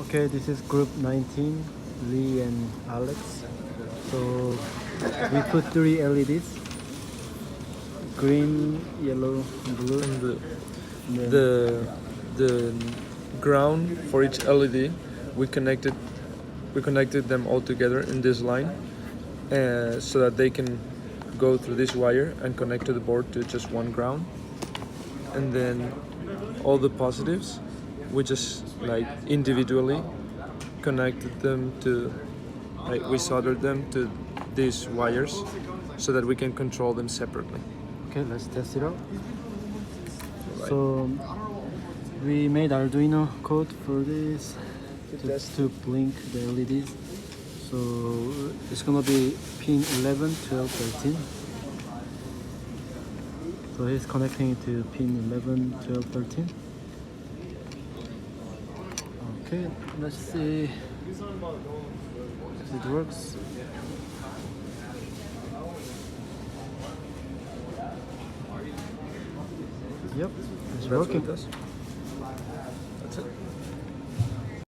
Okay, this is group 19, Lee and Alex. So we put 3 LEDs, green, yellow, and blue. And And then the ground for each LED, we connected them all together in this line, so that they can go through this wire and connect to the board to just one ground. And then all the positives, we just like individually connected them to, like we soldered them to these wires so that we can control them separately. okay, let's test it out. Right. So we made Arduino code for this to blink the LEDs. So it's gonna be pin 11, 12, 13. So he's connecting it to pin 11, 12, 13. Okay, let's see if it works. Yep, it's That's what working. it does. That's it.